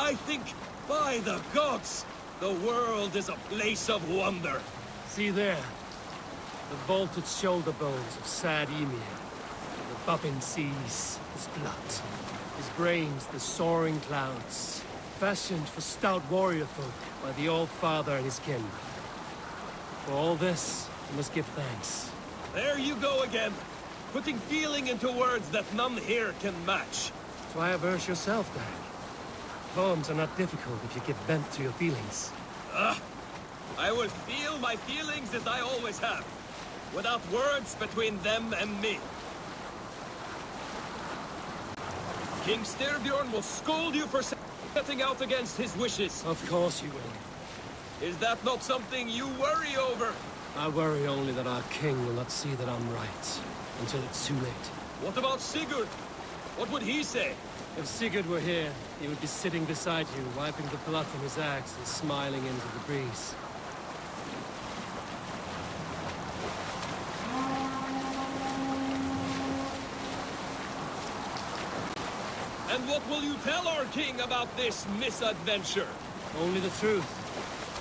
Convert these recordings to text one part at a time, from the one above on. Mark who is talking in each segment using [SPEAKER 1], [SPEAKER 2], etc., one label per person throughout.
[SPEAKER 1] I think, by the gods, the world is a place of wonder.
[SPEAKER 2] See there, the vaulted shoulder bones of Sad Emir. The bubbling seas, his blood. His brains, the soaring clouds. Fashioned for stout warrior folk by the All-Father and his kin. For all this, you must give thanks.
[SPEAKER 1] There you go again. Putting feeling into words that none here can match.
[SPEAKER 2] Try a verse yourself, Derek. Poems are not difficult if you give vent to your feelings.
[SPEAKER 1] I will feel my feelings as I always have, without words between them and me. King Styrbjorn will scold you for setting out against his wishes.
[SPEAKER 2] Of course you will.
[SPEAKER 1] Is that not something you worry over?
[SPEAKER 2] I worry only that our king will not see that I'm right, until it's too late.
[SPEAKER 1] What about Sigurd? What would he say?
[SPEAKER 2] If Sigurd were here, he would be sitting beside you, wiping the blood from his axe and smiling into the breeze.
[SPEAKER 1] And what will you tell our king about this misadventure?
[SPEAKER 2] Only the truth.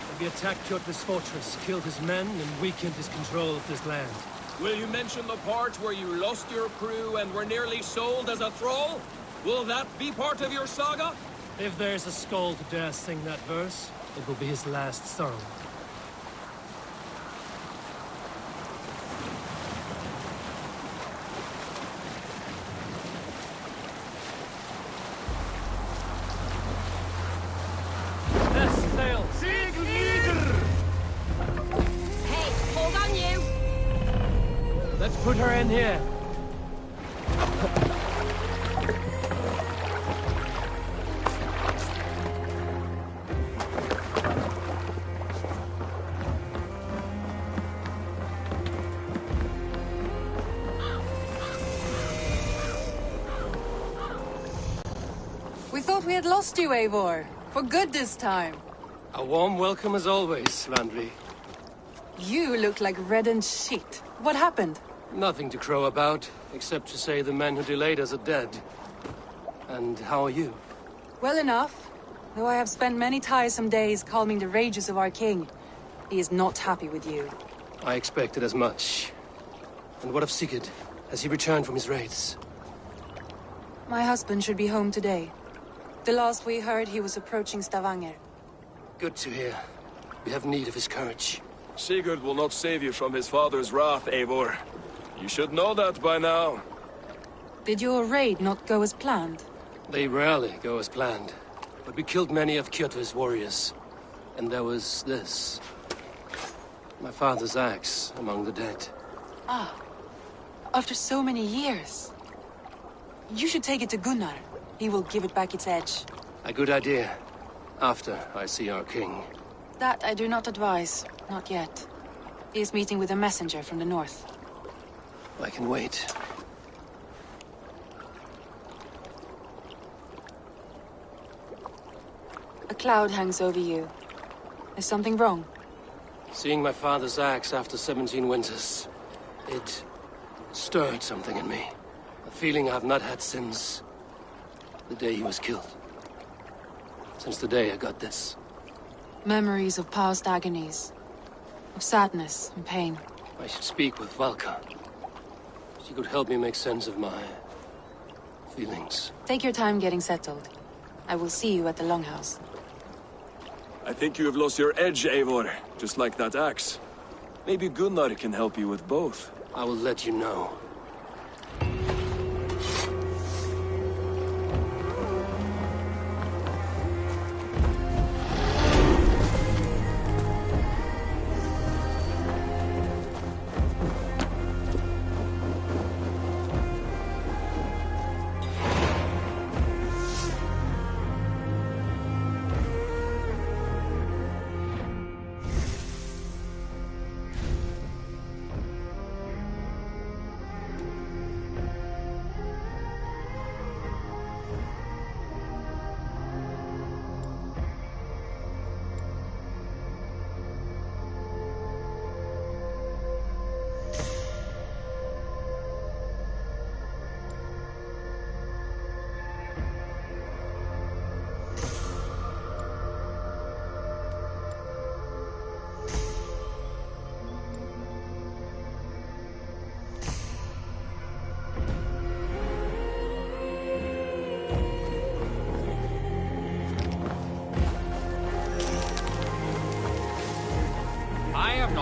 [SPEAKER 2] That we attacked Kjotve's fortress, killed his men, and weakened his control of this land.
[SPEAKER 1] Will you mention the part where you lost your crew and were nearly sold as a thrall? Will that be part of your saga?
[SPEAKER 2] If there's a skull to dare sing that verse, it will be his last song. Put her in here.
[SPEAKER 3] We thought we had lost you, Eivor. For good this time.
[SPEAKER 2] A warm welcome as always, Slandry.
[SPEAKER 3] You look like reddened shit. What happened?
[SPEAKER 2] Nothing to crow about, except to say the men who delayed us are dead. And how are you?
[SPEAKER 3] Well enough. Though I have spent many tiresome days calming the rages of our king. He is not happy with you.
[SPEAKER 2] I expected as much. And what of Sigurd? Has he returned from his raids?
[SPEAKER 3] My husband should be home today. The last we heard, he was approaching Stavanger.
[SPEAKER 2] Good to hear. We have need of his courage.
[SPEAKER 1] Sigurd will not save you from his father's wrath, Eivor. You should know that by now.
[SPEAKER 3] Did your raid not go as planned?
[SPEAKER 2] They rarely go as planned. But we killed many of Kjotve's warriors. And there was this. My father's axe among the dead.
[SPEAKER 3] Ah. After so many years. You should take it to Gunnar. He will give it back its edge.
[SPEAKER 2] A good idea. After I see our king.
[SPEAKER 3] That I do not advise. Not yet. He is meeting with a messenger from the north.
[SPEAKER 2] I can wait.
[SPEAKER 3] A cloud hangs over you. Is something wrong?
[SPEAKER 2] Seeing my father's axe after 17 winters, it stirred something in me. A feeling I have not had since the day he was killed. Since the day I got this.
[SPEAKER 3] Memories of past agonies. Of sadness and pain.
[SPEAKER 2] I should speak with Valka. She could help me make sense of my feelings.
[SPEAKER 3] Take your time getting settled. I will see you at the Longhouse.
[SPEAKER 1] I think you have lost your edge, Eivor, just like that axe. Maybe Gunnar can help you with both.
[SPEAKER 2] I will let you know.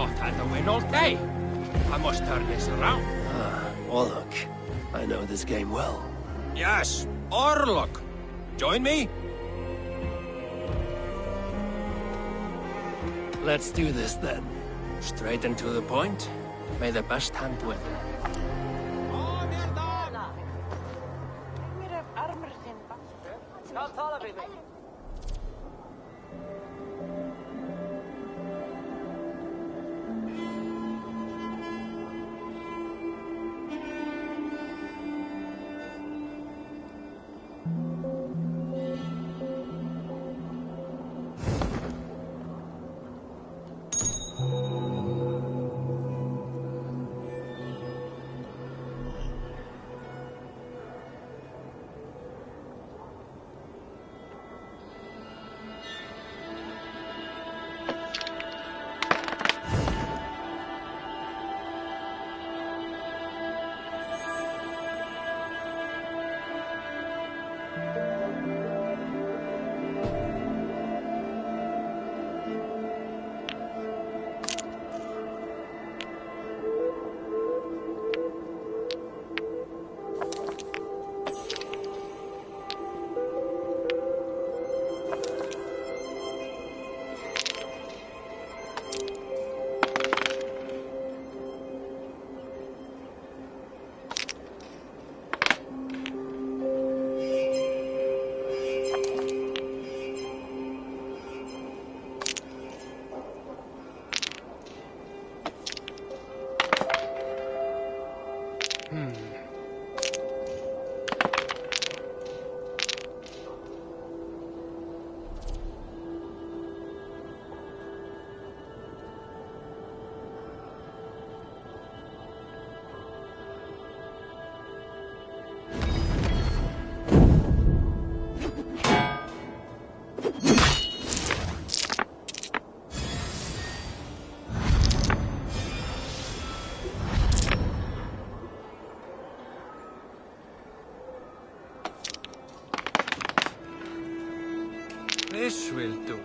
[SPEAKER 2] not had the win all day. I must turn this around.
[SPEAKER 4] Orlok. I know this game well.
[SPEAKER 1] Yes, Orlok. Join me?
[SPEAKER 4] Let's do this then. Straight and to the point. May the best hand win.
[SPEAKER 2] This will do.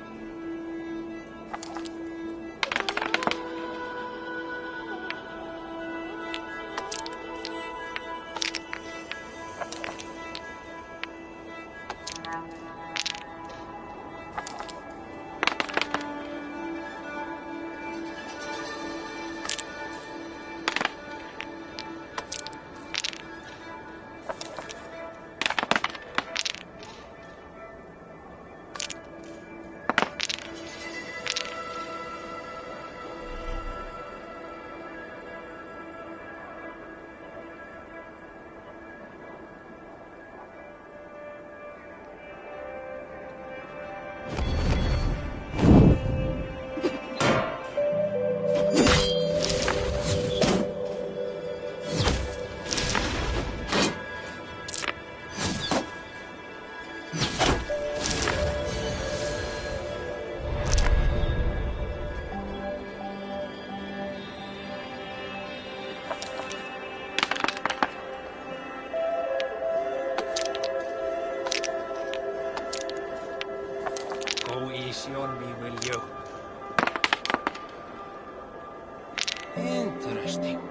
[SPEAKER 2] Go easy on me, will you? Interesting.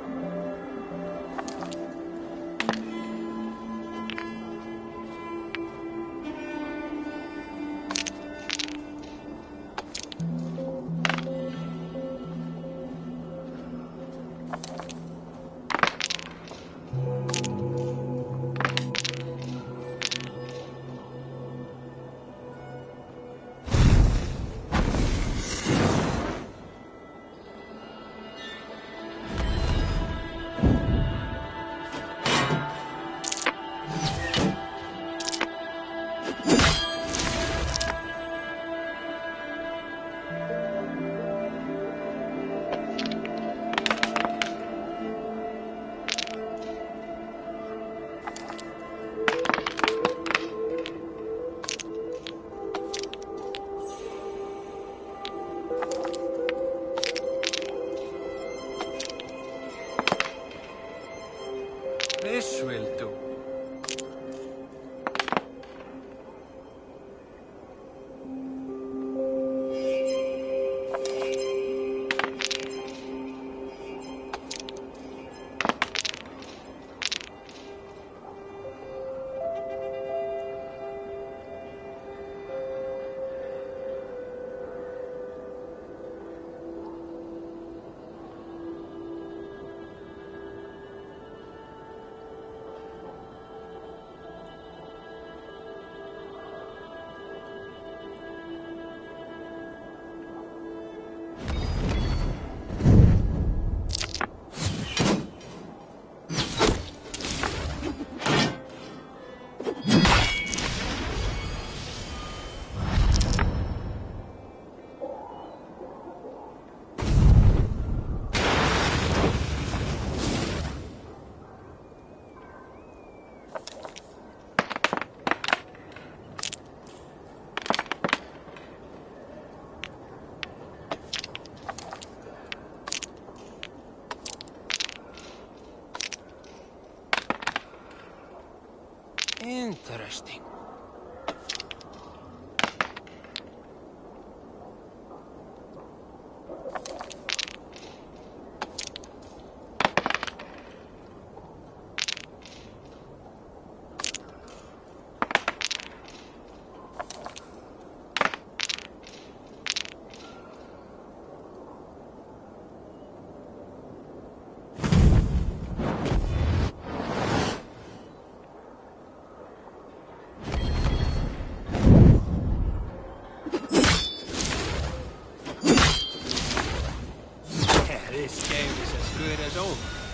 [SPEAKER 2] interesting.
[SPEAKER 4] This game is as good as over.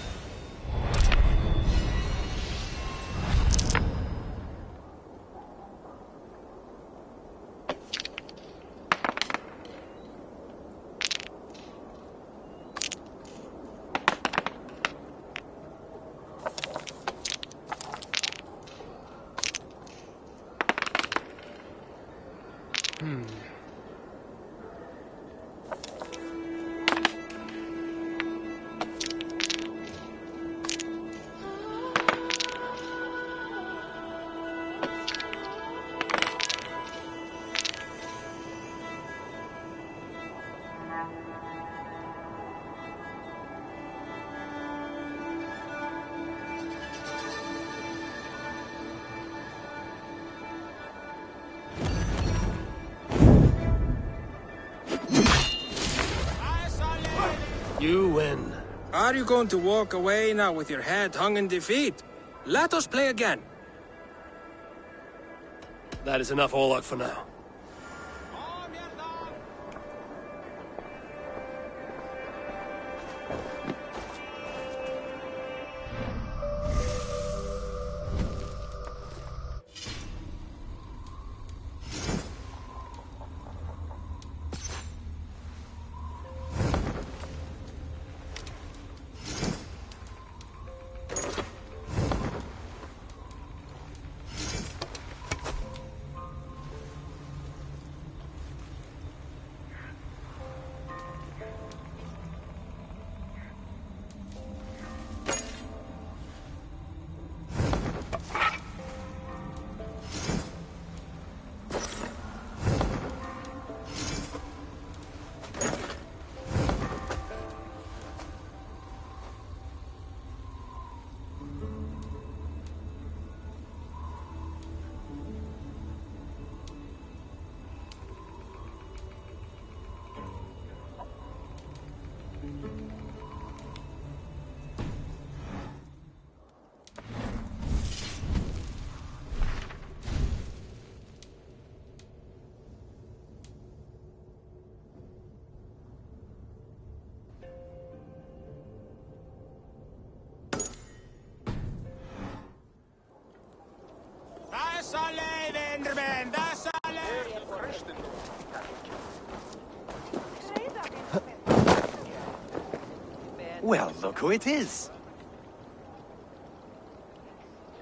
[SPEAKER 2] You win.
[SPEAKER 5] Are you going to walk away now with your head hung in defeat? Let us play again.
[SPEAKER 2] That is enough Olaf for now.
[SPEAKER 4] Well, look who it is.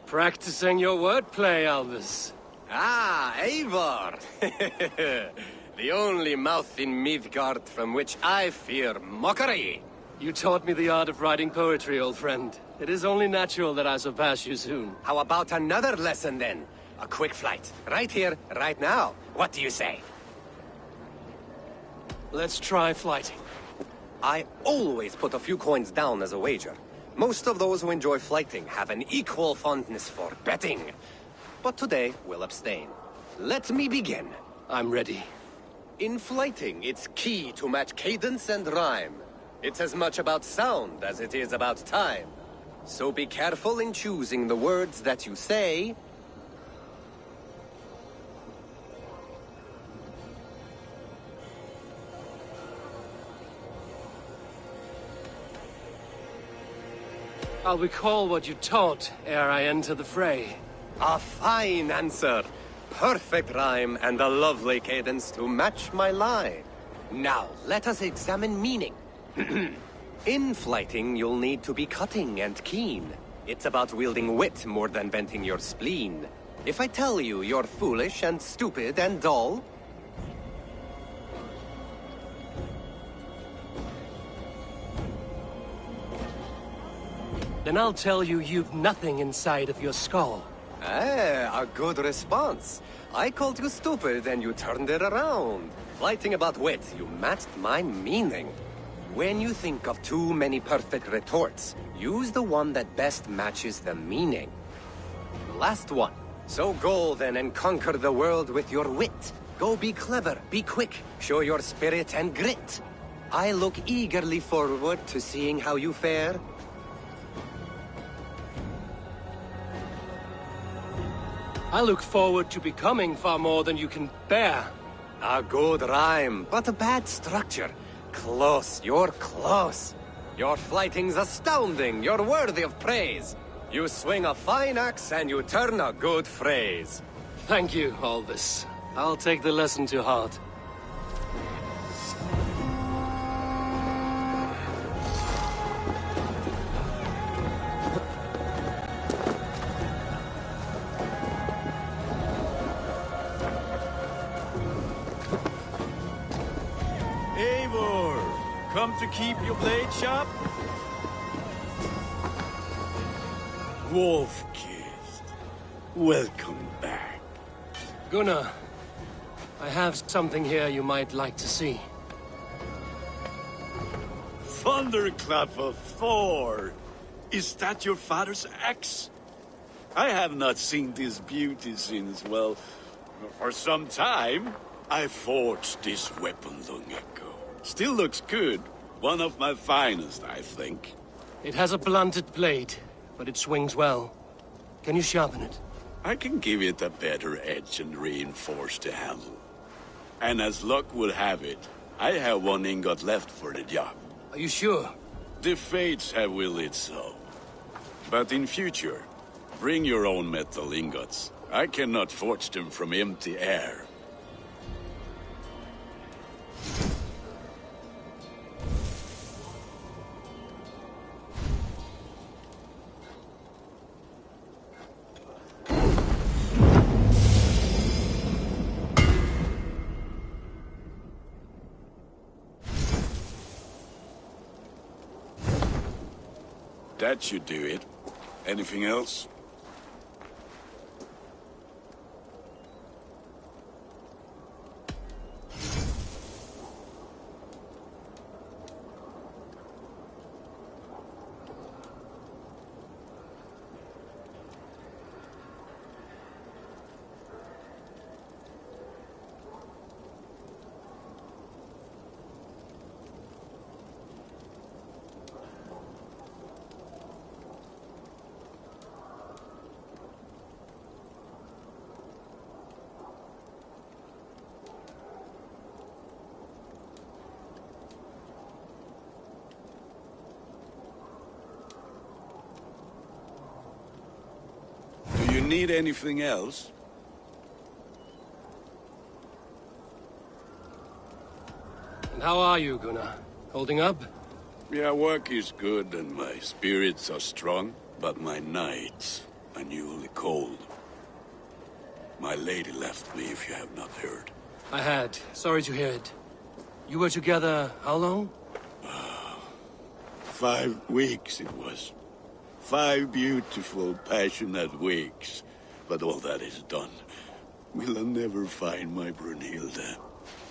[SPEAKER 2] Practicing your wordplay, Albus.
[SPEAKER 4] Ah, Eivor! The only mouth in Midgard from which I fear mockery.
[SPEAKER 2] You taught me the art of writing poetry, old friend. It is only natural that I surpass you soon.
[SPEAKER 4] How about another lesson then? A quick flight. Right here, right now. What do you say?
[SPEAKER 2] Let's try flighting.
[SPEAKER 4] I always put a few coins down as a wager. Most of those who enjoy flighting have an equal fondness for betting. But today, we'll abstain. Let me begin.
[SPEAKER 2] I'm ready.
[SPEAKER 4] In flighting, it's key to match cadence and rhyme. It's as much about sound as it is about time. So be careful in choosing the words that you say.
[SPEAKER 2] I'll recall what you taught ere I enter the fray.
[SPEAKER 4] A fine answer. Perfect rhyme and a lovely cadence to match my line. Now, let us examine meaning. In flighting, you'll need to be cutting and keen. It's about wielding wit more than venting your spleen. If I tell you you're foolish and stupid and dull,
[SPEAKER 2] then I'll tell you you've nothing inside of your skull.
[SPEAKER 4] A good response. I called you stupid and you turned it around. Flighting about wit, you matched my meaning. When you think of too many perfect retorts, use the one that best matches the meaning. Last one. So go then and conquer the world with your wit. Go be clever, be quick, show your spirit and grit. I look eagerly forward to seeing how you fare.
[SPEAKER 2] I look forward to becoming far more than you can bear.
[SPEAKER 4] A good rhyme, but a bad structure. Close, you're close. Your flighting's astounding, you're worthy of praise. You swing a fine axe and you turn a good phrase.
[SPEAKER 2] Thank you, Alvis. I'll take the lesson to heart.
[SPEAKER 6] Eivor, come to keep your blade sharp? Wolf-kissed, welcome back.
[SPEAKER 2] Gunnar, I have something here you might like to see.
[SPEAKER 6] Thunderclap of Thor! Is that your father's axe? I have not seen this beauty since, well, for some time. I forged this weapon long ago. Still looks good. One of my finest, I think.
[SPEAKER 2] It has a blunted blade, but it swings well. Can you sharpen it?
[SPEAKER 6] I can give it a better edge and reinforce the handle. And as luck will have it, I have one ingot left for the job.
[SPEAKER 2] Are you sure?
[SPEAKER 6] The fates have willed it so. But in future, bring your own metal ingots. I cannot forge them from empty air. That should do it. Anything else? Do you need anything else?
[SPEAKER 2] And how are you, Gunnar? Holding up?
[SPEAKER 6] Yeah, work is good and my spirits are strong, but my nights are newly cold. My lady left me, if you have not heard.
[SPEAKER 2] I had. Sorry to hear it. You were together how long?
[SPEAKER 6] 5 weeks it was. 5 beautiful, passionate weeks. But all that is done. Will I never find my Brunhilde?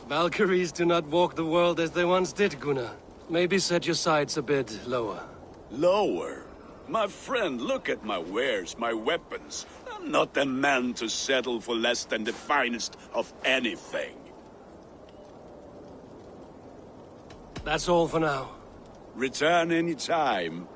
[SPEAKER 2] Valkyries do not walk the world as they once did, Gunnar. Maybe set your sights a bit lower.
[SPEAKER 6] Lower? My friend, look at my wares, my weapons. I'm not a man to settle for less than the finest of anything.
[SPEAKER 2] That's all for now.
[SPEAKER 6] Return any time.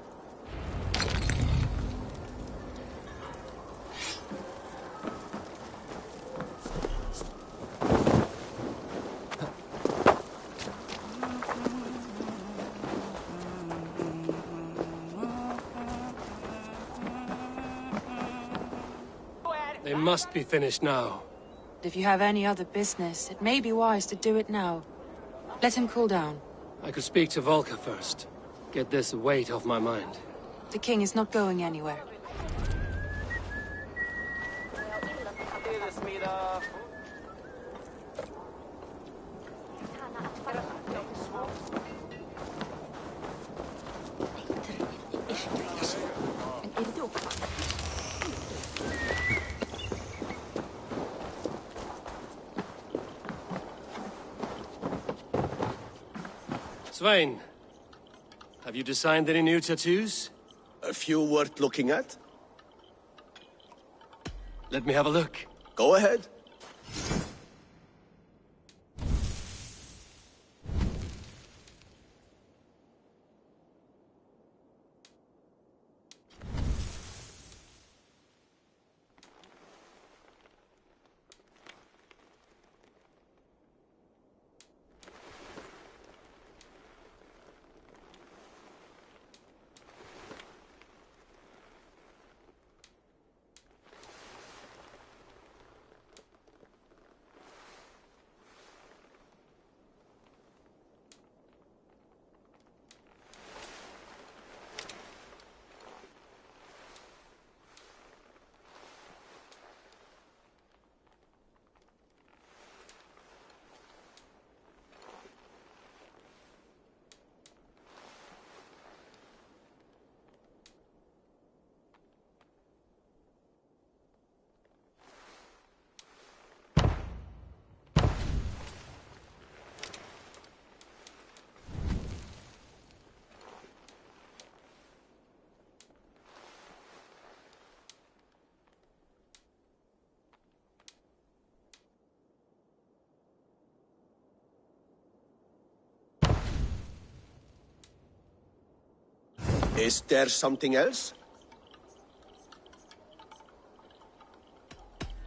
[SPEAKER 2] They must be finished now.
[SPEAKER 3] If you have any other business, it may be wise to do it now. Let him cool down.
[SPEAKER 2] I could speak to Volker first. Get this weight off my mind.
[SPEAKER 3] The king is not going anywhere.
[SPEAKER 2] Svein, have you designed any new tattoos?
[SPEAKER 7] A few worth looking at?
[SPEAKER 2] Let me have a look.
[SPEAKER 7] Go ahead. Is there something else?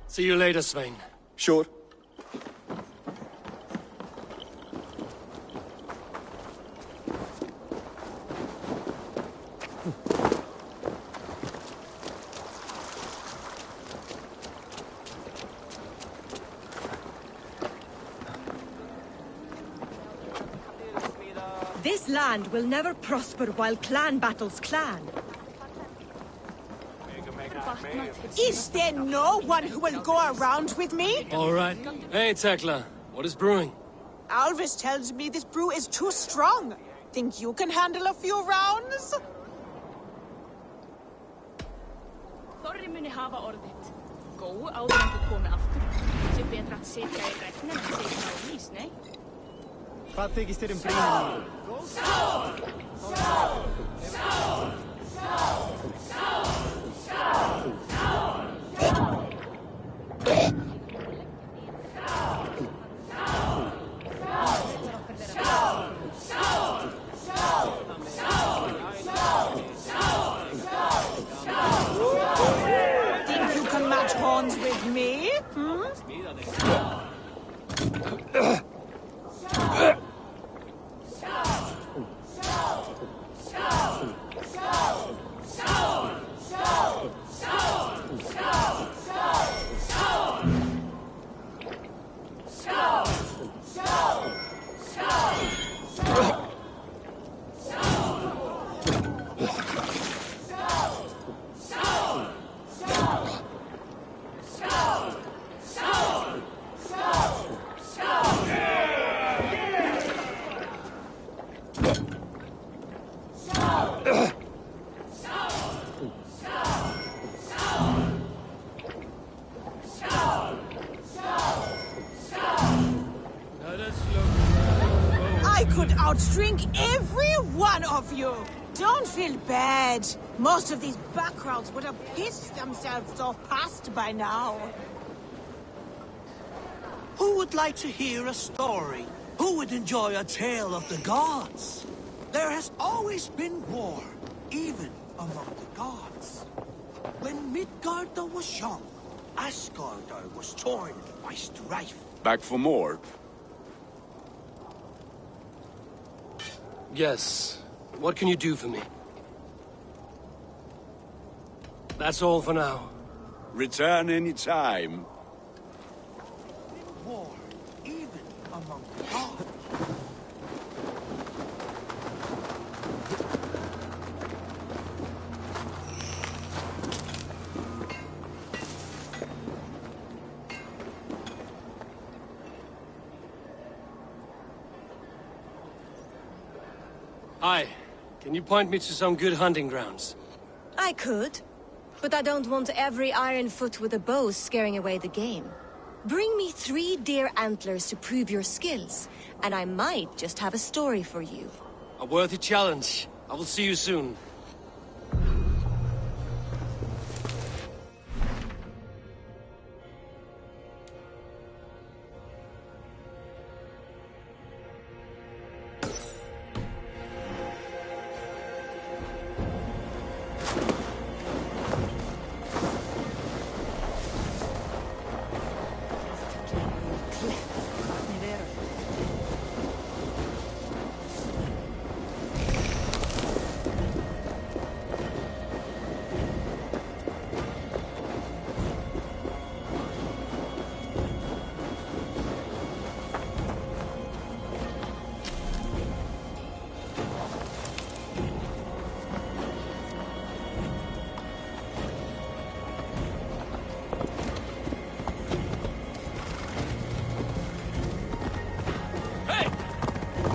[SPEAKER 2] See you later, Svein.
[SPEAKER 7] Sure.
[SPEAKER 8] This land will never prosper while clan battles clan.
[SPEAKER 9] Is there no one who will go around with me?
[SPEAKER 2] All right. Hey, Tekla. What is brewing?
[SPEAKER 9] Alvis tells me this brew is too strong. Think you can handle a few rounds?
[SPEAKER 10] Þorri muni hafa orðið. Góu áður en þú komi aftur. Sé betra að sitja í regnin en sitja á ís, nei?
[SPEAKER 11] Hvað þykist þér brýnum?
[SPEAKER 9] Think you can match horns with me? I could outdrink every one of you. Don't feel bad. Most of these backgrounds would have pissed themselves off past by now.
[SPEAKER 12] Who would like to hear a story? Who would enjoy a tale of the gods? There has always been war, even among the gods. When Midgard was young, Asgard was torn by strife.
[SPEAKER 6] Back for more?
[SPEAKER 2] Yes. What can you do for me? That's all for now.
[SPEAKER 6] Return any time.
[SPEAKER 12] War, even among the gods.
[SPEAKER 2] Hi. Can you point me to some good hunting grounds?
[SPEAKER 8] I could, but I don't want every iron foot with a bow scaring away the game.
[SPEAKER 13] Bring me 3 deer antlers to prove your skills, and I might just have a story for you.
[SPEAKER 2] A worthy challenge. I will see you soon.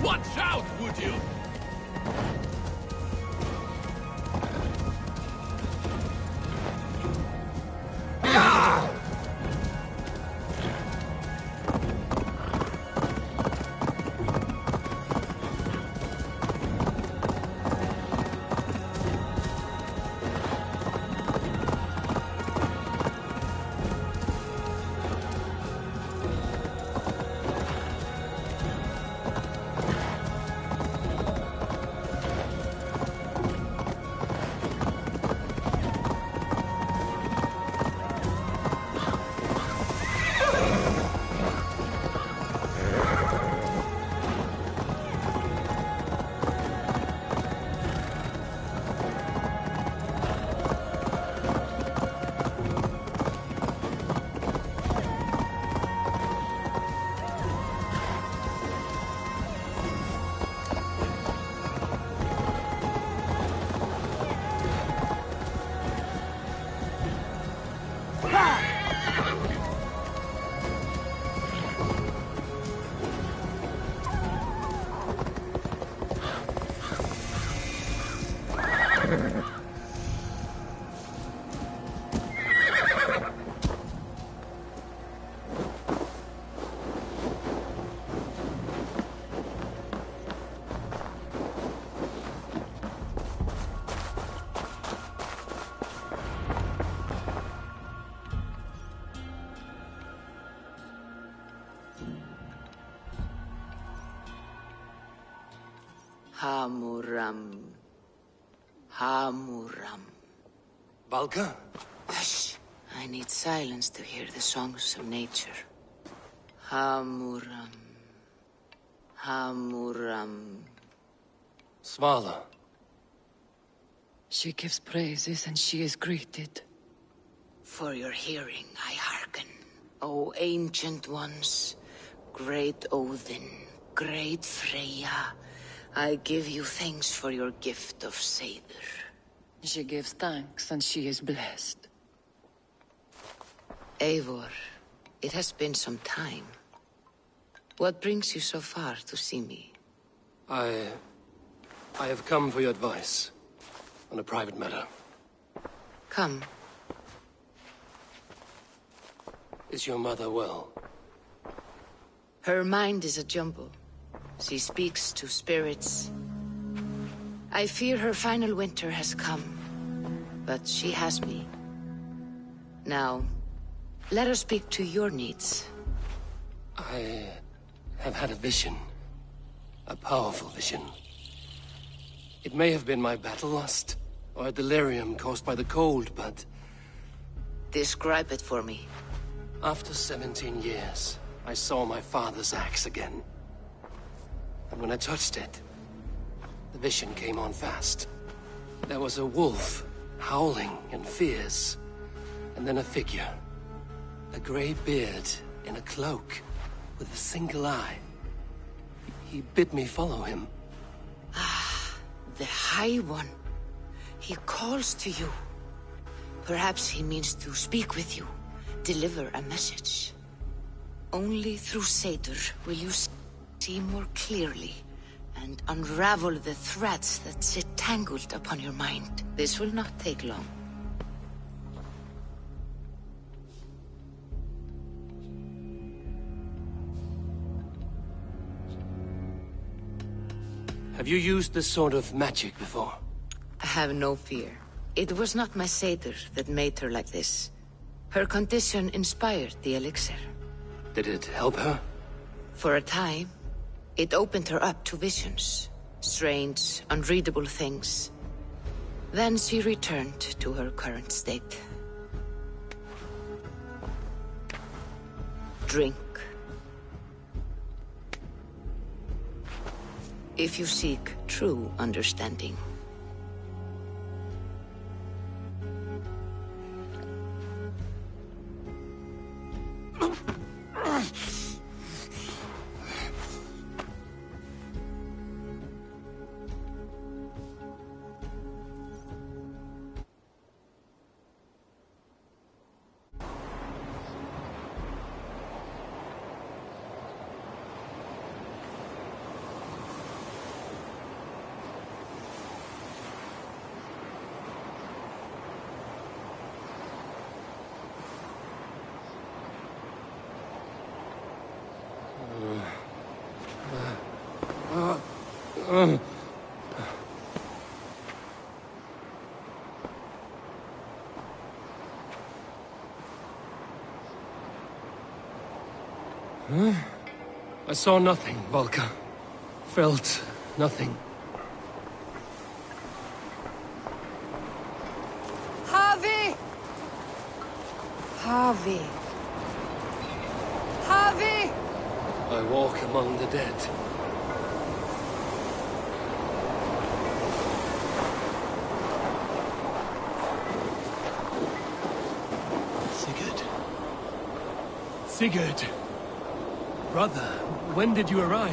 [SPEAKER 1] Watch out, would you?
[SPEAKER 14] Hamuram. Hamuram.
[SPEAKER 2] Valka?
[SPEAKER 14] Hush. I need silence to hear the songs of nature. Hamuram. Hamuram.
[SPEAKER 2] Svala.
[SPEAKER 14] She gives praises and she is greeted. For your hearing, I hearken. O ancient ones, great Odin, great Freya, I give you thanks for your gift of Seiður.
[SPEAKER 15] She gives thanks and she is blessed.
[SPEAKER 14] Eivor, it has been some time. What brings you so far to see me?
[SPEAKER 2] I have come for your advice on a private matter.
[SPEAKER 14] Come.
[SPEAKER 2] Is your mother well?
[SPEAKER 14] Her mind is a jumble. She speaks to spirits. I fear her final winter has come, but she has me. Now, let her speak to your needs.
[SPEAKER 2] I have had a vision. A powerful vision. It may have been my battle lust, or a delirium caused by the cold, but...
[SPEAKER 14] Describe it for me.
[SPEAKER 2] After 17 years, I saw my father's axe again. And when I touched it, the vision came on fast. There was a wolf, howling and fierce, and then a figure. A grey beard in a cloak, with a single eye. He bid me follow him.
[SPEAKER 14] Ah, the High One. He calls to you. Perhaps he means to speak with you, deliver a message. Only through Seiður will you see more clearly and unravel the threads that sit tangled upon your mind. This will not take long.
[SPEAKER 2] Have you used this sort of magic before?
[SPEAKER 14] Have no fear. It was not my satyr that made her like this. Her condition inspired the elixir.
[SPEAKER 2] Did it help her?
[SPEAKER 14] For a time, it opened her up to visions. Strange, unreadable things. Then she returned to her current state. Drink. If you seek true understanding.
[SPEAKER 2] Huh? I saw nothing, Volka. Felt nothing.
[SPEAKER 13] Harvey! Harvey! Harvey!
[SPEAKER 2] I walk among the dead. Sigurd. Sigurd! Brother, when did you arrive?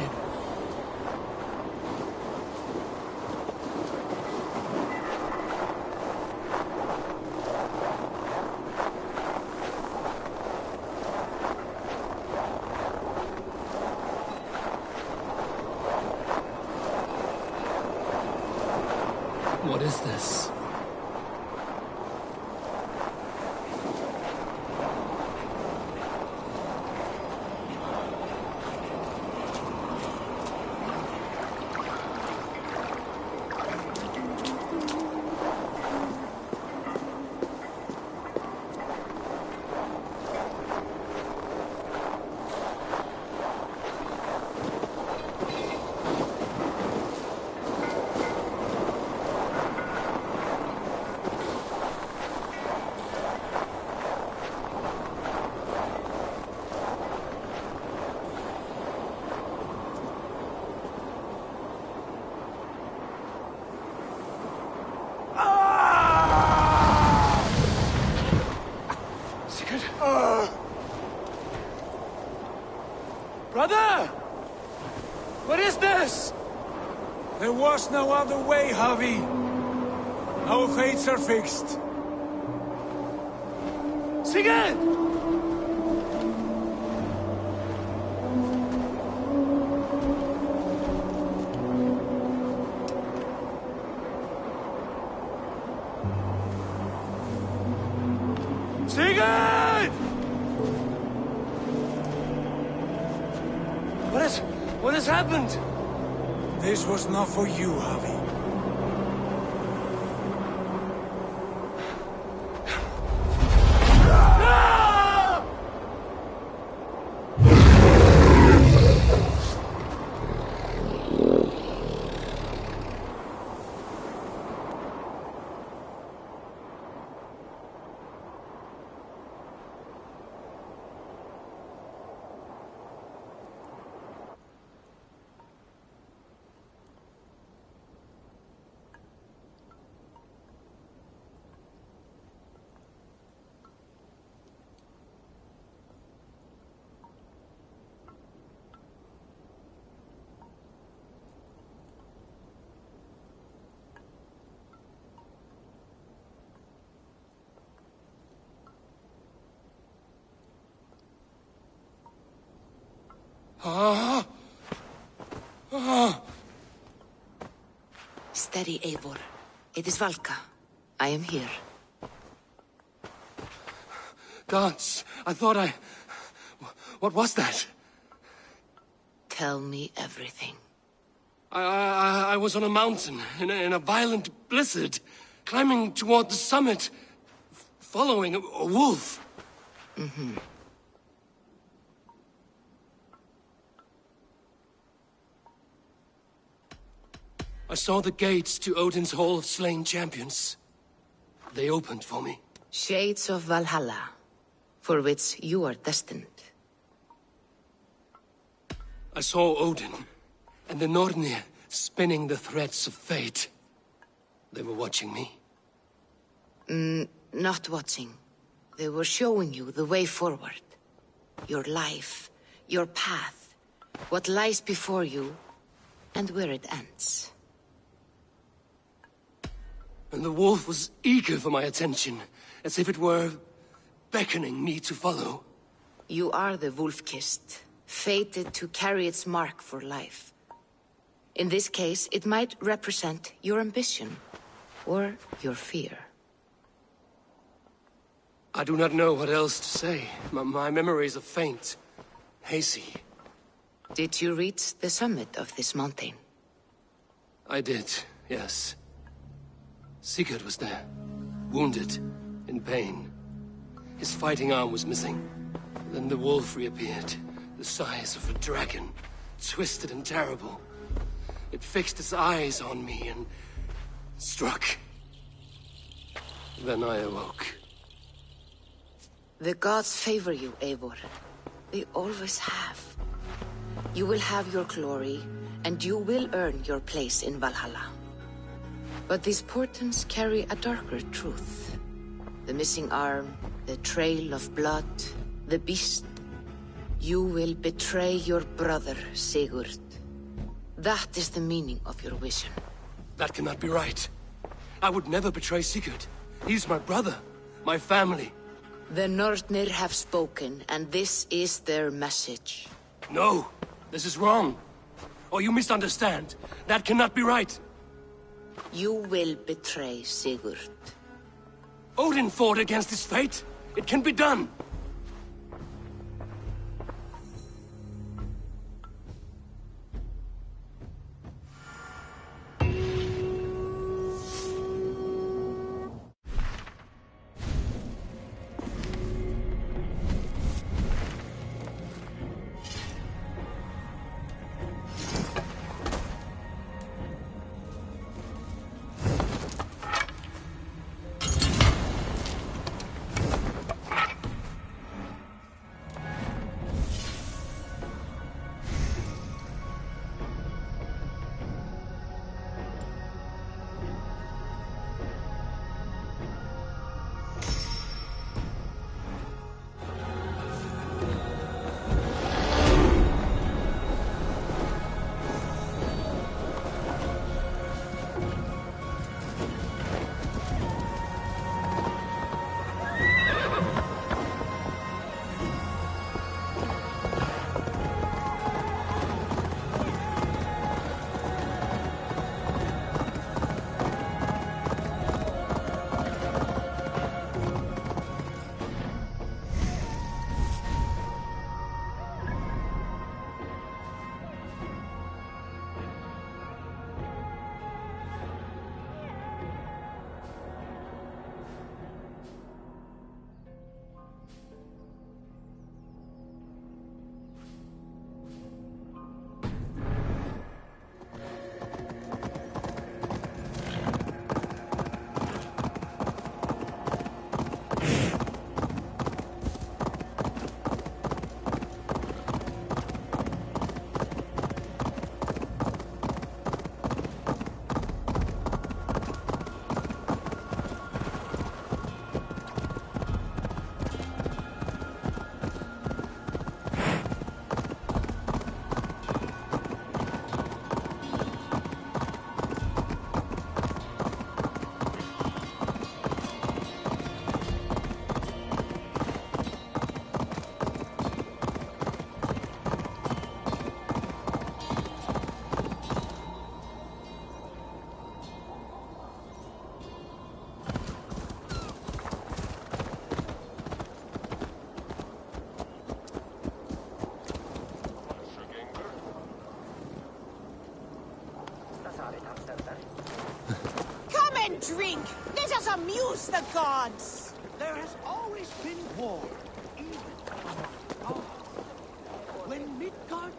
[SPEAKER 2] What is this?
[SPEAKER 5] Brother! What is this? There was no other way, Harvey. Our fates are fixed. Sigurd! Sigurd!
[SPEAKER 2] What has happened?
[SPEAKER 5] This was not for you, Harvey.
[SPEAKER 14] Steady, Eivor. It is Valka. I am here.
[SPEAKER 2] Dance. I thought I... What was that?
[SPEAKER 14] Tell me everything.
[SPEAKER 2] I was on a mountain in a violent blizzard, climbing toward the summit, following a wolf.
[SPEAKER 14] Mm-hmm.
[SPEAKER 2] I saw the gates to Odin's Hall of Slain Champions. They opened for me.
[SPEAKER 14] Shades of Valhalla, for which you are destined.
[SPEAKER 2] I saw Odin and the Nornir spinning the threads of fate. They were watching me.
[SPEAKER 14] Not watching. They were showing you the way forward. Your life, your path, what lies before you, and where it ends.
[SPEAKER 2] And the wolf was eager for my attention, as if it were beckoning me to follow.
[SPEAKER 14] You are the wolf-kissed, fated to carry its mark for life. In this case, it might represent your ambition, or your fear.
[SPEAKER 2] I do not know what else to say. My memories are faint, hazy.
[SPEAKER 14] Did you reach the summit of this mountain?
[SPEAKER 2] I did, yes. Sigurd was there, wounded, in pain. His fighting arm was missing. Then the wolf reappeared, the size of a dragon, twisted and terrible. It fixed its eyes on me and struck. Then I awoke.
[SPEAKER 14] The gods favor you, Eivor. They always have. You will have your glory, and you will earn your place in Valhalla. But these portents carry a darker truth. The missing arm, the trail of blood, the beast. You will betray your brother, Sigurd. That is the meaning of your vision.
[SPEAKER 2] That cannot be right. I would never betray Sigurd. He's my brother, my family.
[SPEAKER 14] The Nornir have spoken, and this is their message.
[SPEAKER 2] No, this is wrong. Or you misunderstand. That cannot be right.
[SPEAKER 14] You will betray Sigurd.
[SPEAKER 2] Odin fought against his fate. It can be done.
[SPEAKER 9] Drink! Let us amuse the gods!
[SPEAKER 12] There has always been war, even among the gods. When Midgard...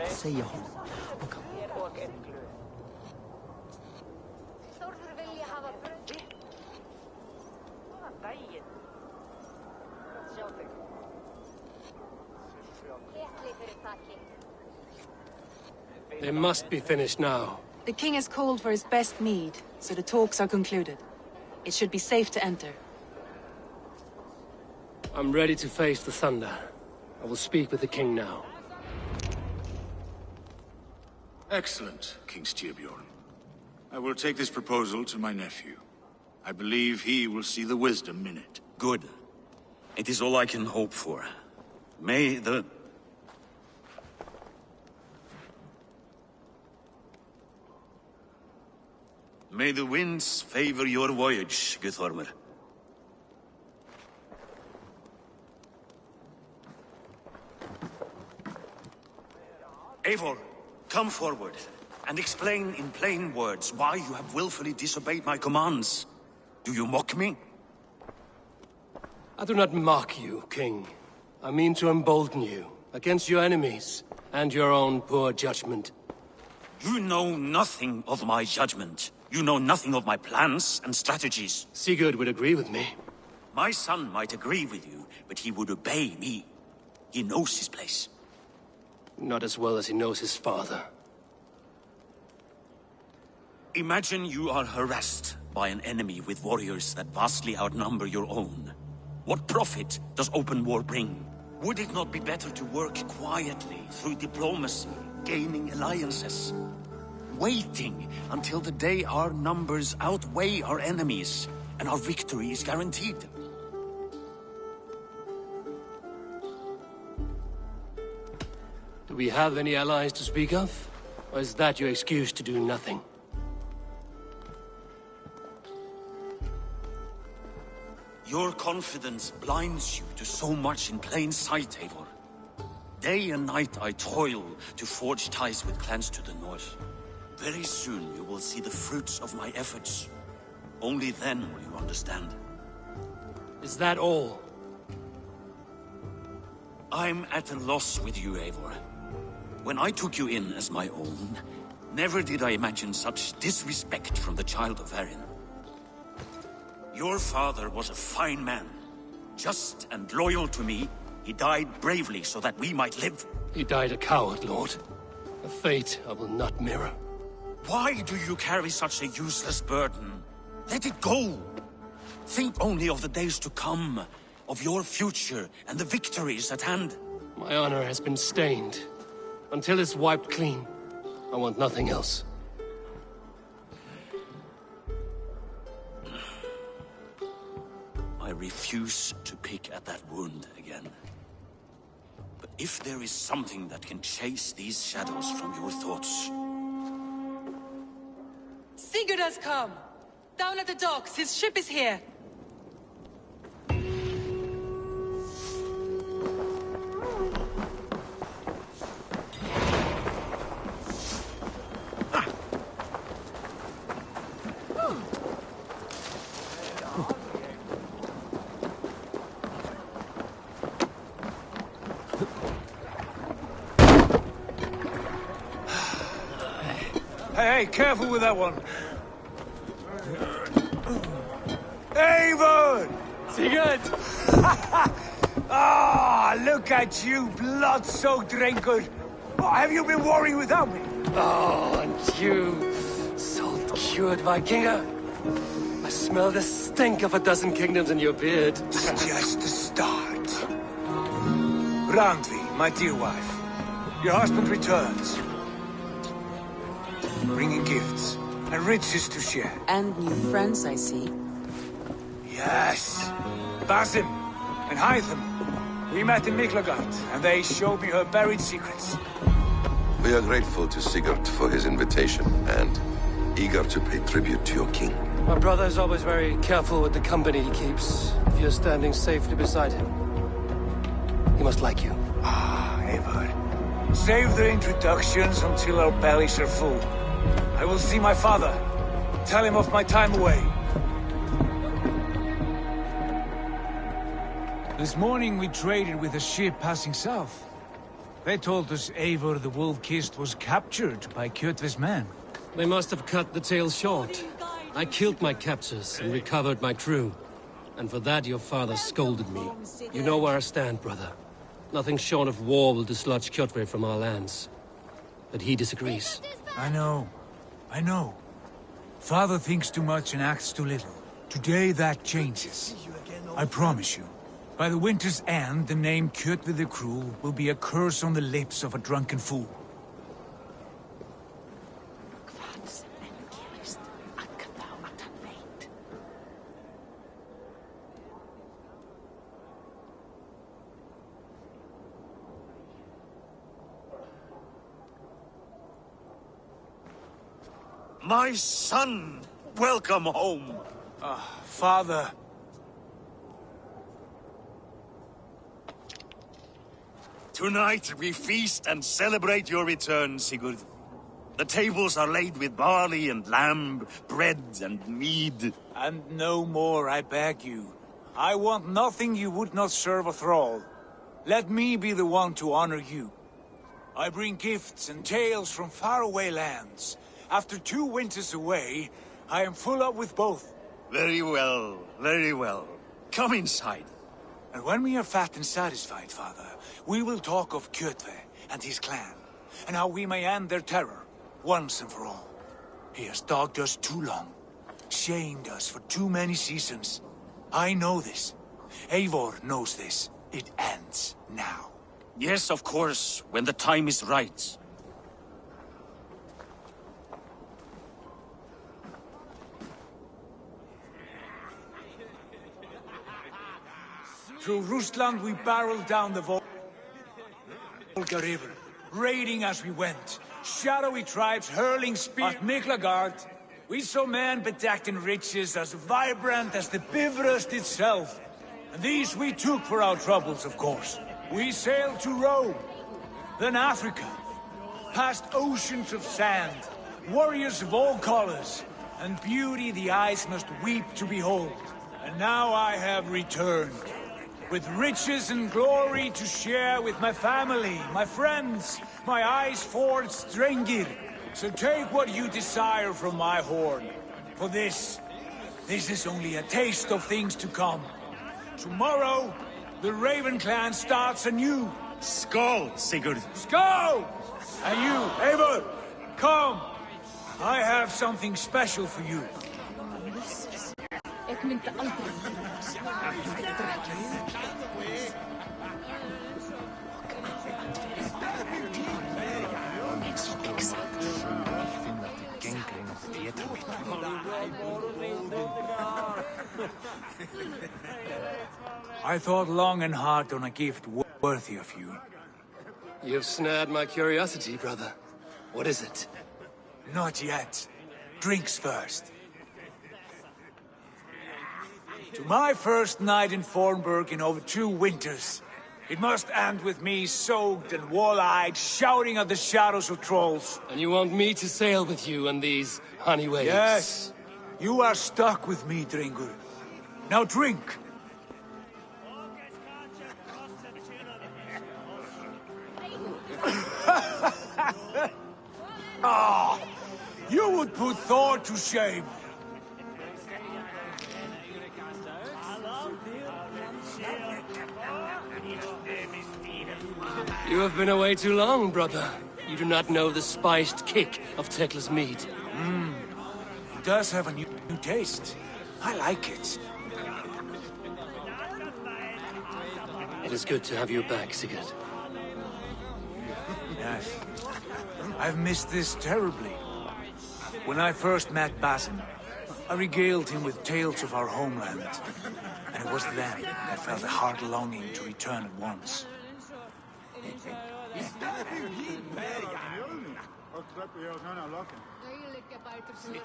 [SPEAKER 16] Säger hon.
[SPEAKER 2] They must be finished now.
[SPEAKER 3] The king has called for his best mead, so the talks are concluded. It should be safe to enter.
[SPEAKER 2] I'm ready to face the thunder. I will speak with the king now.
[SPEAKER 6] Excellent, King Styrbjorn. I will take this proposal to my nephew. I believe he will see the wisdom in it.
[SPEAKER 17] Good. It is all I can hope for. May the... May the winds favor your voyage, Guthormr. Eivor, come forward, and explain in plain words why you have willfully disobeyed my commands. Do you mock me?
[SPEAKER 2] I do not mock you, King. I mean to embolden you, against your enemies, and your own poor judgment.
[SPEAKER 17] You know nothing of my judgment. You know nothing of my plans and strategies.
[SPEAKER 2] Sigurd would agree with me.
[SPEAKER 17] My son might agree with you, but he would obey me. He knows his place.
[SPEAKER 2] Not as well as he knows his father.
[SPEAKER 17] Imagine you are harassed by an enemy with warriors that vastly outnumber your own. What profit does open war bring? Would it not be better to work quietly through diplomacy, gaining alliances? Waiting until the day our numbers outweigh our enemies, and our victory is guaranteed.
[SPEAKER 2] Do we have any allies to speak of? Or is that your excuse to do nothing?
[SPEAKER 17] Your confidence blinds you to so much in plain sight, Eivor. Day and night I toil to forge ties with clans to the north. Very soon you will see the fruits of my efforts. Only then will you understand.
[SPEAKER 2] Is that all?
[SPEAKER 17] I'm at a loss with you, Eivor. When I took you in as my own, never did I imagine such disrespect from the child of Erin. Your father was a fine man. Just and loyal to me, he died bravely so that we might live.
[SPEAKER 2] He died a coward, Lord. A fate I will not mirror.
[SPEAKER 17] Why do you carry such a useless burden? Let it go! Think only of the days to come, of your future and the victories at hand.
[SPEAKER 2] My honor has been stained. Until it's wiped clean, I want nothing else.
[SPEAKER 17] I refuse to pick at that wound again. But if there is something that can chase these shadows from your thoughts...
[SPEAKER 3] Sigurd has come! Down at the docks, his ship is here!
[SPEAKER 5] Hey, careful with that one. Eivor!
[SPEAKER 2] Sigurd!
[SPEAKER 5] Ah, look at you, blood-soaked drinkard. Oh, have you been warring without me?
[SPEAKER 2] Oh, and you, salt-cured Vikinger. I smell the stink of a dozen kingdoms in your beard.
[SPEAKER 5] It's just the start. Randvi, my dear wife, your husband returns. Bringing gifts and riches to share.
[SPEAKER 3] And new friends, I see.
[SPEAKER 5] Yes. Basim and Hytham. We met in Miklagard, and they showed me her buried secrets.
[SPEAKER 18] We are grateful to Sigurd for his invitation, and eager to pay tribute to your king.
[SPEAKER 2] My brother is always very careful with the company he keeps. If you're standing safely beside him, he must like you.
[SPEAKER 5] Ah, Eivor. Save the introductions until our bellies are full. I will see my father. Tell him of my time away. This morning we traded with a ship passing south. They told us Eivor the Wolf-Kissed was captured by Kjotve's men.
[SPEAKER 2] They must have cut the tale short. I killed my captors and recovered my crew. And for that your father scolded me. You know where I stand, brother. Nothing short of war will dislodge Kjotve from our lands. But he disagrees.
[SPEAKER 5] I know. Father thinks too much and acts too little. Today that changes. I promise you. By the winter's end, the name Kjotve the Cruel will be a curse on the lips of a drunken fool.
[SPEAKER 6] My son! Welcome home!
[SPEAKER 5] Father.
[SPEAKER 6] Tonight we feast and celebrate your return, Sigurd. The tables are laid with barley and lamb, bread and mead.
[SPEAKER 5] And no more, I beg you. I want nothing you would not serve a thrall. Let me be the one to honor you. I bring gifts and tales from faraway lands. After 2 winters away, I am full up with both.
[SPEAKER 6] Very well, very well. Come inside.
[SPEAKER 5] And when we are fat and satisfied, Father, we will talk of Kjotve and his clan, and how we may end their terror, once and for all. He has dogged us too long, shamed us for too many seasons. I know this. Eivor knows this. It ends now.
[SPEAKER 17] Yes, of course, when the time is right.
[SPEAKER 5] Through Rusland we barreled down the Volga River, raiding as we went. Shadowy tribes hurling spears at Miklagard. We saw men bedecked in riches as vibrant as the Bifrost itself. And these we took for our troubles, of course. We sailed to Rome, then Africa, past oceans of sand, warriors of all colors, and beauty the eyes must weep to behold. And now I have returned, with riches and glory to share with my family, my friends, my eyes forged Strengir. So take what you desire from my horn. For this is only a taste of things to come. Tomorrow, the Raven clan starts anew.
[SPEAKER 6] Skål, Sigurd.
[SPEAKER 5] Skål! And you, Eivor, come. I have something special for you. I thought long and hard on a gift worthy of you.
[SPEAKER 2] You've snared my curiosity, brother. What is it?
[SPEAKER 5] Not yet. Drinks first. To my first night in Fornburg in over 2 winters. It must end with me soaked and wall-eyed, shouting at the shadows of trolls.
[SPEAKER 2] And you want me to sail with you on these honey waves?
[SPEAKER 5] Yes. You are stuck with me, Dringur. Now drink. Ah, you would put Thor to shame.
[SPEAKER 2] You have been away too long, brother. You do not know the spiced kick of Tekla's meat.
[SPEAKER 5] It does have a new taste. I like it.
[SPEAKER 2] It is good to have you back, Sigurd.
[SPEAKER 5] Yes. I've missed this terribly. When I first met Basim, I regaled him with tales of our homeland. And it was then I felt a heart longing to return at once.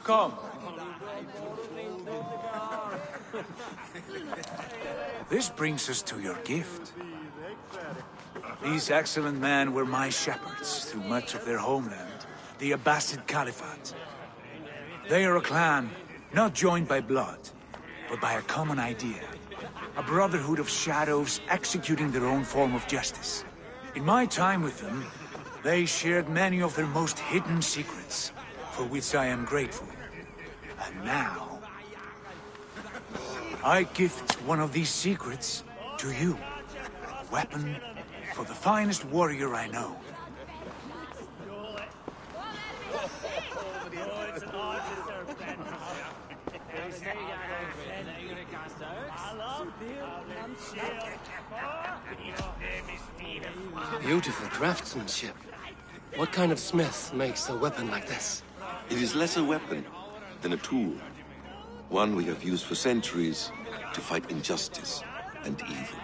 [SPEAKER 5] Come. This brings us to your gift. These excellent men were my shepherds through much of their homeland, the Abbasid Caliphate. They are a clan, not joined by blood, but by a common idea. A brotherhood of shadows executing their own form of justice. In my time with them, they shared many of their most hidden secrets, for which I am grateful. And now, I gift one of these secrets to you. A weapon for the finest warrior I know.
[SPEAKER 2] Beautiful craftsmanship. What kind of smith makes a weapon like this?
[SPEAKER 18] It is less a weapon than a tool. One we have used for centuries to fight injustice and evil.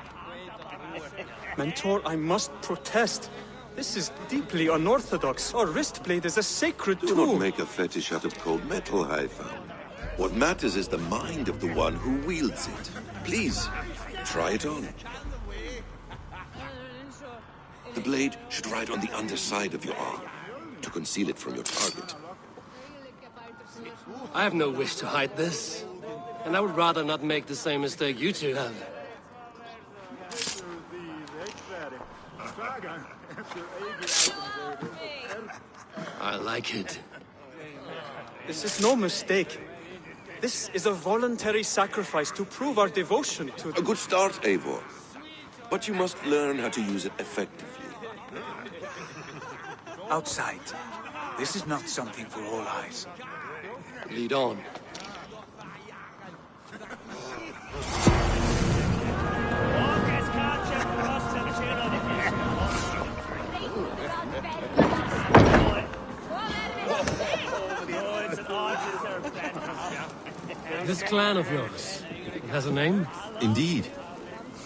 [SPEAKER 11] Mentor, I must protest. This is deeply unorthodox. Our wrist blade is a sacred
[SPEAKER 18] tool. Do not make a fetish out of cold metal, I found. What matters is the mind of the one who wields it. Please, try it on. The blade should ride on the underside of your arm, to conceal it from your target.
[SPEAKER 2] I have no wish to hide this, and I would rather not make the same mistake you two have. I like it.
[SPEAKER 11] This is no mistake. This is a voluntary sacrifice to prove our devotion to...
[SPEAKER 18] A good start, Eivor. But you must learn how to use it effectively.
[SPEAKER 5] Outside. This is not something for all eyes.
[SPEAKER 2] Lead on. This clan of yours, it has a name?
[SPEAKER 18] Indeed.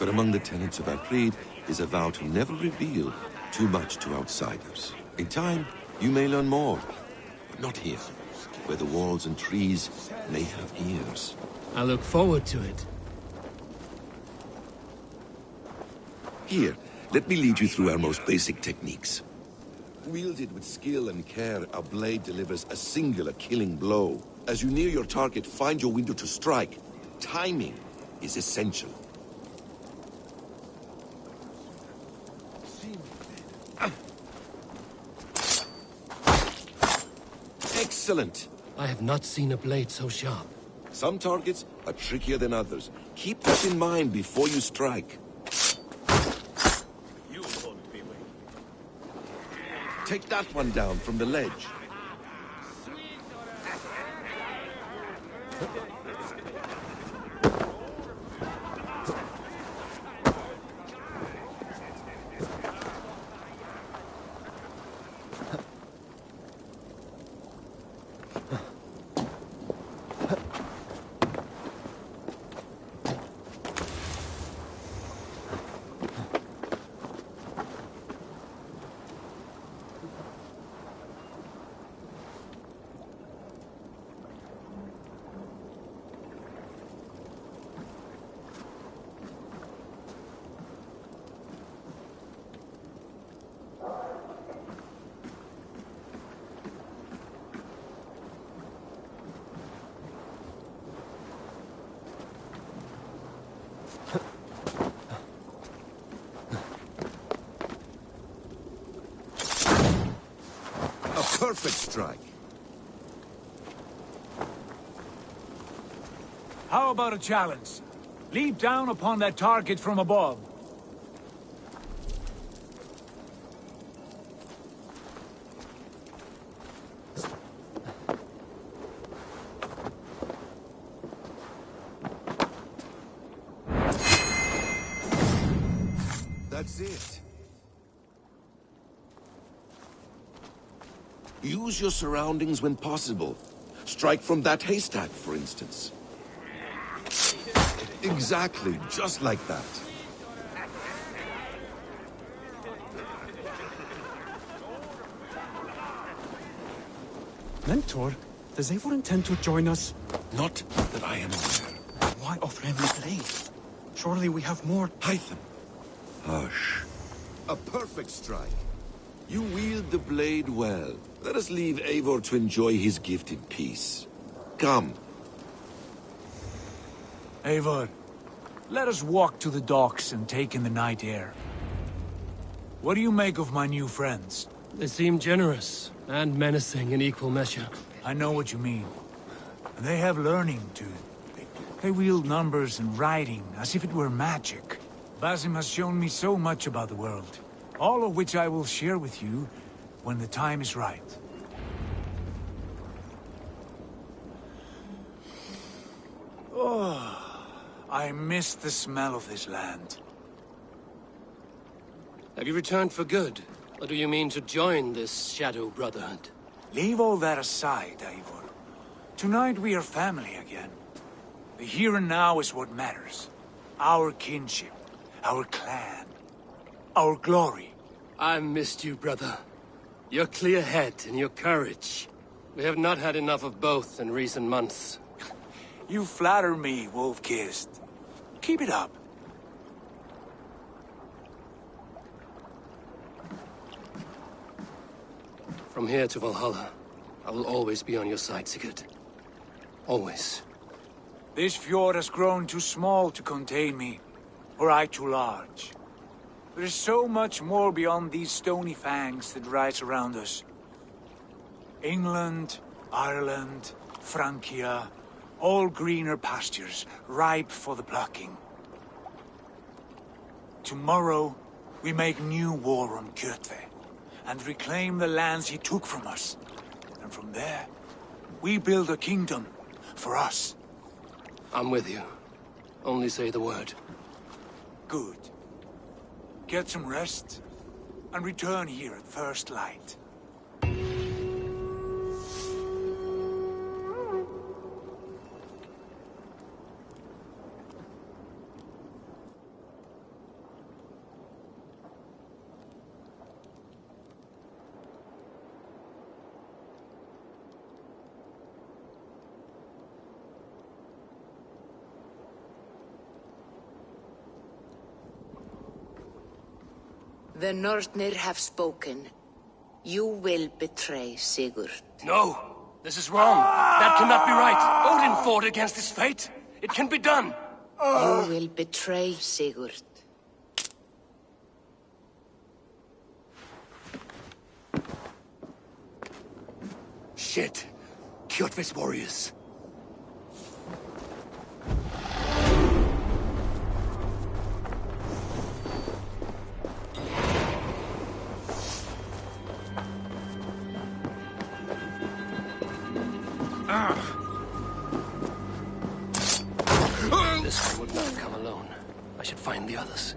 [SPEAKER 18] But among the tenets of our creed is a vow to never reveal too much to outsiders. In time, you may learn more, but not here, where the walls and trees may have ears.
[SPEAKER 2] I look forward to it.
[SPEAKER 18] Here, let me lead you through our most basic techniques. Wielded with skill and care, our blade delivers a singular killing blow. As you near your target, find your window to strike. Timing is essential. Excellent!
[SPEAKER 2] I have not seen a blade so sharp.
[SPEAKER 18] Some targets are trickier than others. Keep that in mind before you strike. Take that one down from the ledge. Perfect strike.
[SPEAKER 5] How about a challenge? Leap down upon that target from above.
[SPEAKER 18] That's it. Use your surroundings when possible. Strike from that haystack, for instance. Exactly, just like that.
[SPEAKER 11] Mentor, does Eivor intend to join us?
[SPEAKER 18] Not that I am aware.
[SPEAKER 11] Why offer him the blade? Surely we have more...
[SPEAKER 18] Hytham. Hush. A perfect strike. You wield the blade well. Let us leave Eivor to enjoy his gift in peace. Come.
[SPEAKER 5] Eivor, let us walk to the docks and take in the night air. What do you make of my new friends?
[SPEAKER 2] They seem generous and menacing in equal measure.
[SPEAKER 5] I know what you mean. And they have learning, too. They wield numbers and writing as if it were magic. Basim has shown me so much about the world, all of which I will share with you when the time is right. Oh, I miss the smell of this land.
[SPEAKER 2] Have you returned for good? Or do you mean to join this Shadow Brotherhood?
[SPEAKER 5] Leave all that aside, Eivor. Tonight we are family again. The here and now is what matters. Our kinship, our clan, our glory.
[SPEAKER 2] I've missed you, brother. Your clear head and your courage. We have not had enough of both in recent months.
[SPEAKER 5] You flatter me, Wolf-Kissed. Keep it up.
[SPEAKER 2] From here to Valhalla, I will always be on your side, Sigurd. Always.
[SPEAKER 5] This fjord has grown too small to contain me, or I too large. There is so much more beyond these stony fangs that rise around us. England, Ireland, Francia, all greener pastures, ripe for the plucking. Tomorrow, we make new war on Kjotve, and reclaim the lands he took from us. And from there, we build a kingdom for us.
[SPEAKER 2] I'm with you. Only say the word.
[SPEAKER 5] Good. Get some rest, and return here at first light.
[SPEAKER 14] The Nornir have spoken. You will betray Sigurd.
[SPEAKER 2] No! This is wrong! That cannot be right! Odin fought against his fate! It can be done!
[SPEAKER 14] You will betray Sigurd.
[SPEAKER 2] Shit! Kjotve's warriors. This one would not come alone. I should find the others.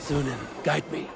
[SPEAKER 2] Sunan, guide me.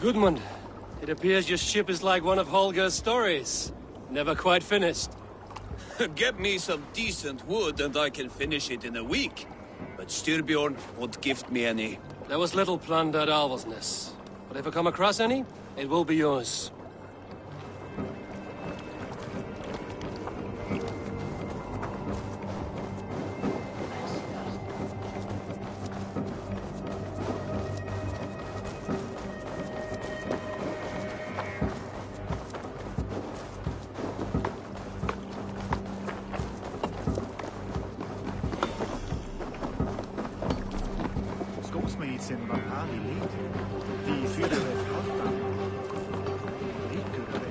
[SPEAKER 2] Gudmund, it appears your ship is like one of Holger's stories. Never quite finished.
[SPEAKER 1] Get me some decent wood and I can finish it in a week. But Styrbjorn won't gift me any.
[SPEAKER 2] There was little plunder at Alvesness. But if I come across any, it will be yours.
[SPEAKER 19] Skosmedsen var herlig. De fyllde ett halvdan. Rikare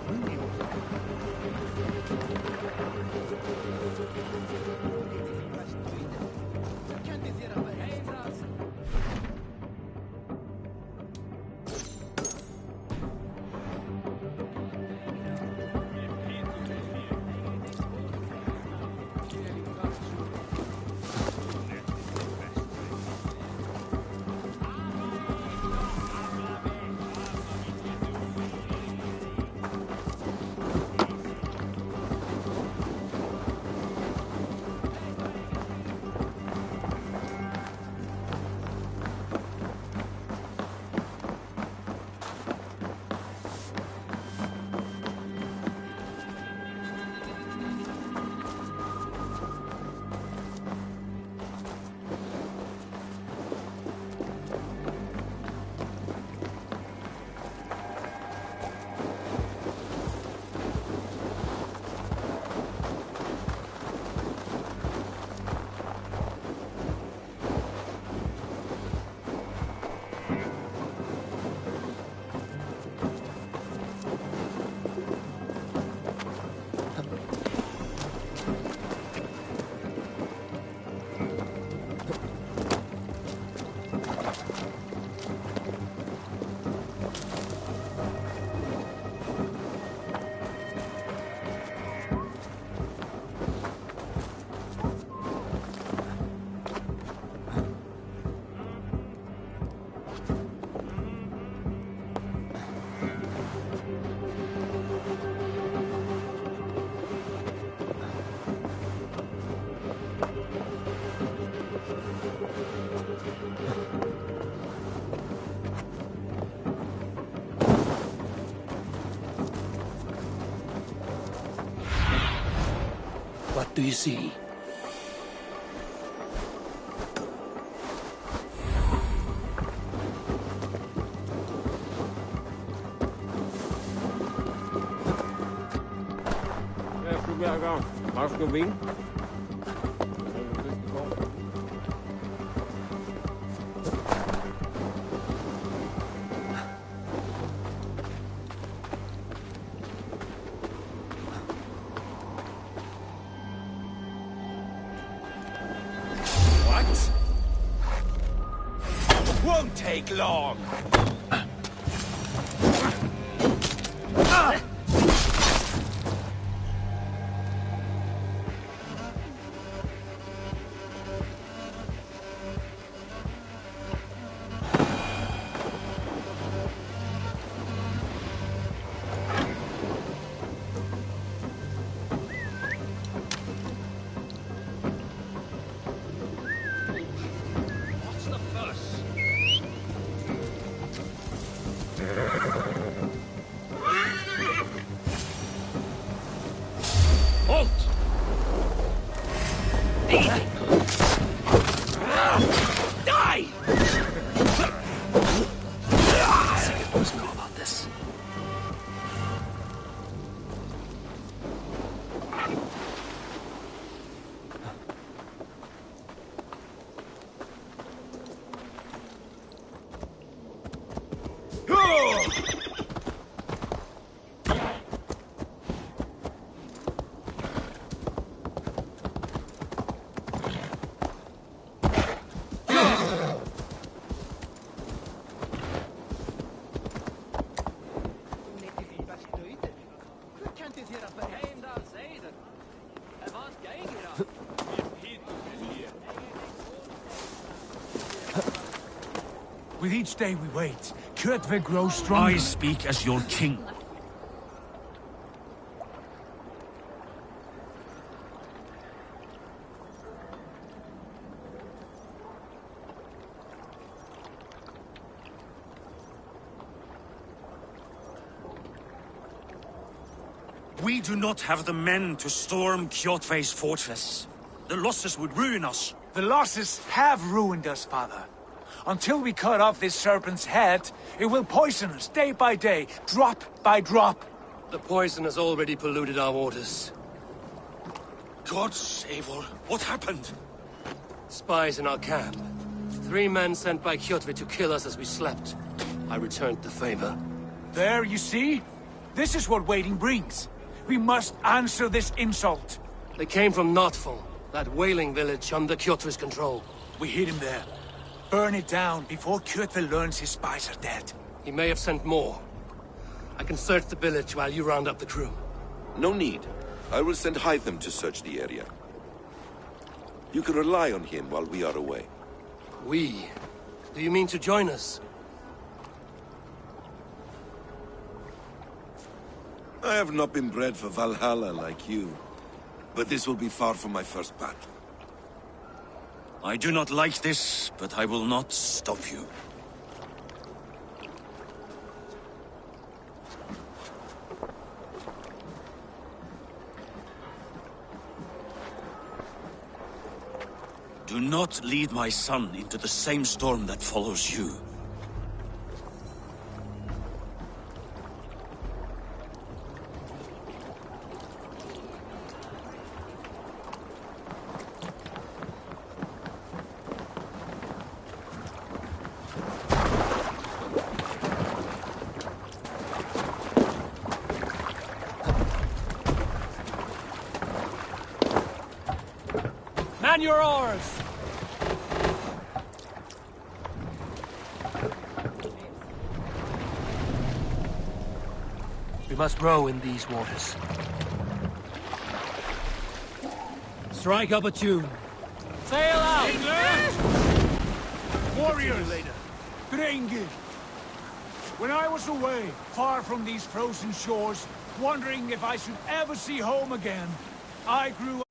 [SPEAKER 19] än liv.
[SPEAKER 2] What do you see?
[SPEAKER 1] Won't take long. What's the fuss? Halt! Die!
[SPEAKER 2] Suppose know about this.
[SPEAKER 5] With each day we wait, Kjotve grows stronger.
[SPEAKER 17] I speak as your king. We do not have the men to storm Kjotve's fortress. The losses would ruin us.
[SPEAKER 5] The losses have ruined us, father. Until we cut off this serpent's head, it will poison us day by day, drop by drop.
[SPEAKER 2] The poison has already polluted our waters.
[SPEAKER 17] God save her. What happened?
[SPEAKER 2] Spies in our camp. 3 men sent by Kjotve to kill us as we slept. I returned the favor.
[SPEAKER 5] There, you see? This is what waiting brings. We must answer this insult.
[SPEAKER 2] They came from Notful, that whaling village under Kjotve's control.
[SPEAKER 5] We hid him there. Burn it down before Kjotve learns his spies are dead.
[SPEAKER 2] He may have sent more. I can search the village while you round up the crew.
[SPEAKER 18] No need. I will send Hytham to search the area. You can rely on him while we are away.
[SPEAKER 2] We? Do you mean to join us?
[SPEAKER 18] I have not been bred for Valhalla like you, but this will be far from my first battle.
[SPEAKER 17] I do not like this, but I will not stop you. Do not lead my son into the same storm that follows you.
[SPEAKER 2] Man your oars! We must row in these waters. Strike up a tune. Sail out!
[SPEAKER 5] Warriors! Drengir! When I was away, far from these frozen shores, wondering if I should ever see home again, I grew